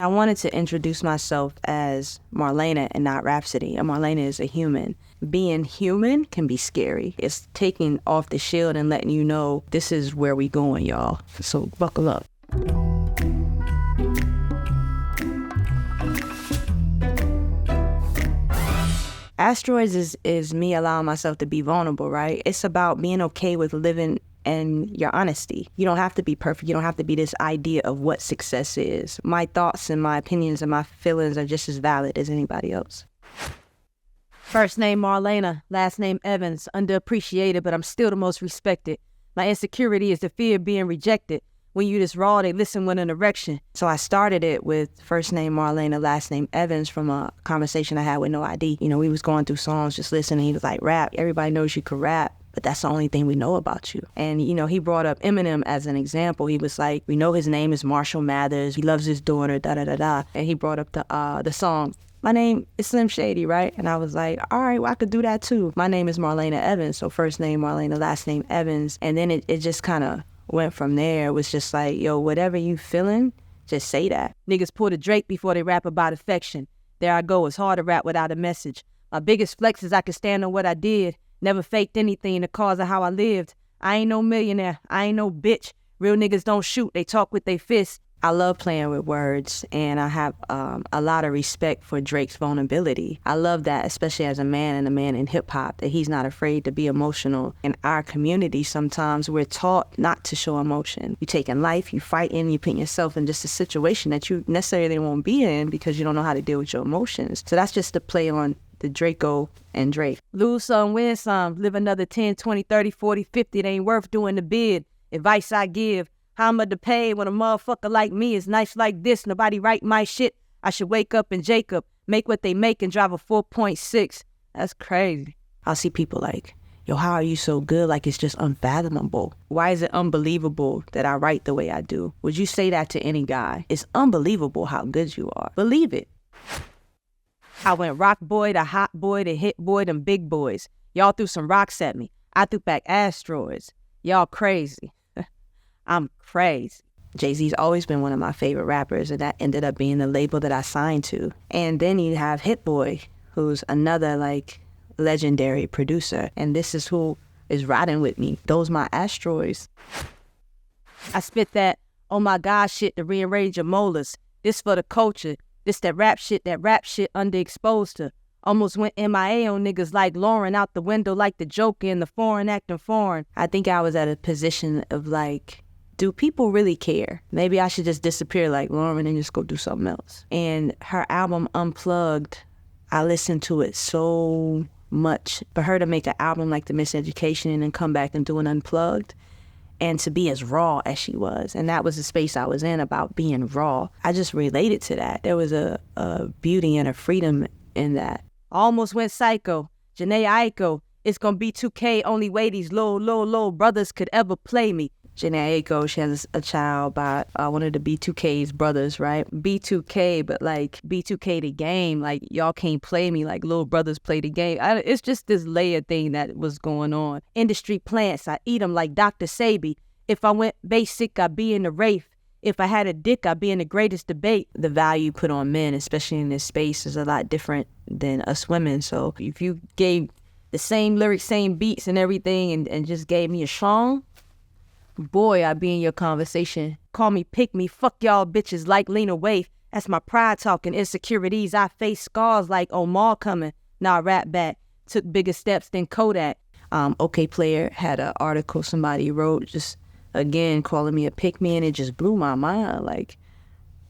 I wanted to introduce myself as Marlanna and not Rapsody. And Marlanna is a human. Being human can be scary. It's taking off the shield and letting you know this is where we going, y'all. So buckle up. Asteroids is me allowing myself to be vulnerable, right? It's about being okay with living and your honesty. You don't have to be perfect. You don't have to be this idea of what success is. My thoughts and my opinions and my feelings are just as valid as anybody else. First name Marlanna, last name Evans. Underappreciated, but I'm still the most respected. My insecurity is the fear of being rejected. When you this raw, they listen with an erection. So I started it with first name Marlanna, last name Evans from a conversation I had with No I.D. You know, we was going through songs, just listening. He was like, rap. Everybody knows you can rap, but that's the only thing we know about you. And, you know, he brought up Eminem as an example. He was like, we know his name is Marshall Mathers. He loves his daughter, da-da-da-da. And he brought up the song, my name is Slim Shady, right? And I was like, all right, well, I could do that too. My name is Marlanna Evans. So first name Marlanna, last name Evans. And then it just kind of went from there. It was just like, yo, whatever you feeling, just say that. Niggas pull the Drake before they rap about affection. There I go, it's hard to rap without a message. My biggest flex is I can stand on what I did. Never faked anything the cause of how I lived. I ain't no millionaire, I ain't no bitch. Real niggas don't shoot, they talk with their fists. I love playing with words, and I have a lot of respect for Drake's vulnerability. I love that, especially as a man and a man in hip-hop, that he's not afraid to be emotional. In our community, sometimes we're taught not to show emotion. You take in life, you fight in, you put yourself in just a situation that you necessarily won't be in because you don't know how to deal with your emotions. So that's just the play on the Draco and Drake. Lose some, win some, live another 10, 20, 30, 40, 50. It ain't worth doing the bid. Advice I give. How much to pay when a motherfucker like me is nice like this? Nobody write my shit. I should wake up in Jacob, make what they make and drive a 4.6. That's crazy. I'll see people like, yo, how are you so good? Like it's just unfathomable. Why is it unbelievable that I write the way I do? Would you say that to any guy? It's unbelievable how good you are. Believe it. I went rock boy to hot boy to hit boy to big boys. Y'all threw some rocks at me. I threw back asteroids. Y'all crazy. I'm crazy. Jay-Z's always been one of my favorite rappers, and that ended up being the label that I signed to. And then you have Hit Boy, who's another like legendary producer, and this is who is riding with me. Those my asteroids. I spit that, oh my God shit to rearrange your molars. This for the culture. This that rap shit underexposed to. Almost went MIA on niggas like Lauryn out the window like the Joker in the foreign acting foreign. I think I was at a position of like, do people really care? Maybe I should just disappear like Lauryn and just go do something else. And her album Unplugged, I listened to it so much. For her to make an album like The Miseducation and then come back and do an Unplugged, and to be as raw as she was. And that was the space I was in, about being raw. I just related to that. There was a beauty and a freedom in that. Almost went psycho. Janae Aiko. It's gonna be 2K, only way these low brothers could ever play me. Janae Aiko, she has a child by one of the B2K's brothers, right? B2K, but like B2K the game, like y'all can't play me like little brothers play the game. It's just this layer thing that was going on. Industry plants, I eat them like Dr. Sabi. If I went basic, I'd be in the Wraith. If I had a dick, I'd be in the greatest debate. The value put on men, especially in this space, is a lot different than us women. So if you gave the same lyrics, same beats and everything and just gave me a song, boy, I'd be in your conversation. Call me, pick me, fuck y'all bitches like Lena Waithe. That's my pride talking, insecurities. I face scars like Omar coming. Nah, rap back. Took bigger steps than Kodak. OK Player had an article somebody wrote, just again calling me a pick me, and it just blew my mind. Like,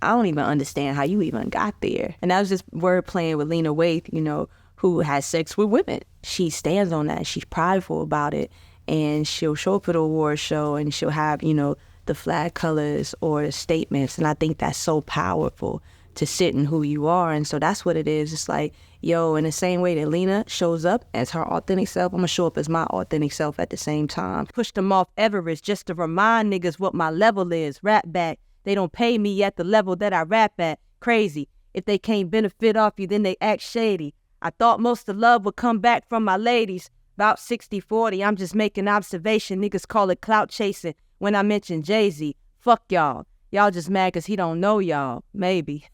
I don't even understand how you even got there. And that was just word playing with Lena Waithe, you know, who has sex with women. She stands on that. She's prideful about it. And she'll show up at the award show and she'll have, you know, the flag colors or the statements. And I think that's so powerful, to sit in who you are. And so that's what it is. It's like, yo, in the same way that Lena shows up as her authentic self, I'm gonna show up as my authentic self at the same time. Push them off Everest just to remind niggas what my level is. Rap back. They don't pay me at the level that I rap at. Crazy. If they can't benefit off you, then they act shady. I thought most of love would come back from my ladies. About 60-40, I'm just making observation. Niggas call it clout chasing. When I mention Jay-Z, fuck y'all. Y'all just mad cause he don't know y'all. Maybe.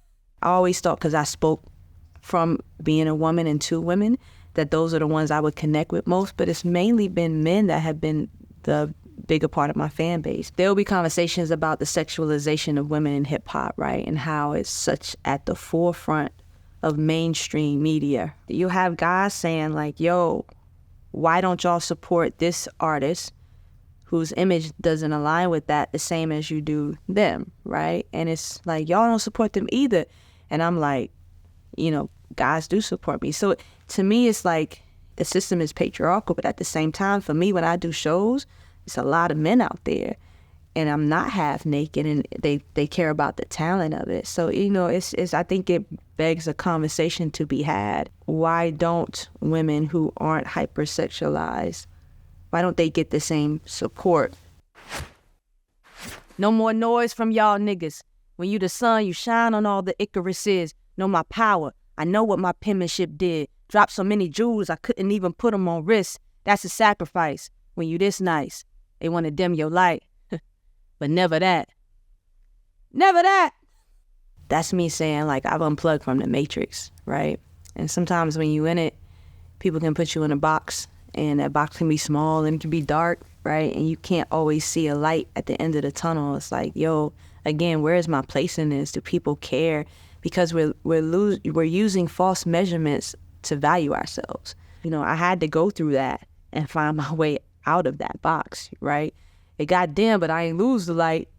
I always thought, because I spoke from being a woman and to women, that those are the ones I would connect with most, but it's mainly been men that have been the bigger part of my fan base. There will be conversations about the sexualization of women in hip hop, right? And how it's such at the forefront of mainstream media. You have guys saying like, yo, why don't y'all support this artist whose image doesn't align with that the same as you do them, right? And it's like, y'all don't support them either. And I'm like, you know, guys do support me. So to me, it's like the system is patriarchal, but at the same time, for me, when I do shows, it's a lot of men out there, and I'm not half naked, and they care about the talent of it. So, you know, it's I think it begs a conversation to be had. Why don't women who aren't hypersexualized, why don't they get the same support? No more noise from y'all niggas. When you the sun, you shine on all the Icaruses. Know my power. I know what my penmanship did. Dropped so many jewels, I couldn't even put them on wrists. That's a sacrifice. When you this nice, they want to dim your light. But never that. Never that. That's me saying, like, I've unplugged from the matrix, right? And sometimes when you in it, people can put you in a box, and that box can be small and it can be dark, right? And you can't always see a light at the end of the tunnel. It's like, yo, again, where is my place in this? Do people care? Because we're using false measurements to value ourselves. You know, I had to go through that and find my way out of that box, right? It got dim, but I ain't lose the light.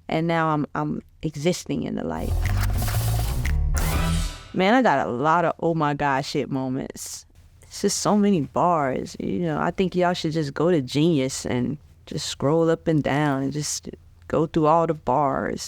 And now I'm existing in the light. Man, I got a lot of oh my God shit moments. It's just so many bars. You know, I think y'all should just go to Genius and just scroll up and down and just go through all the bars.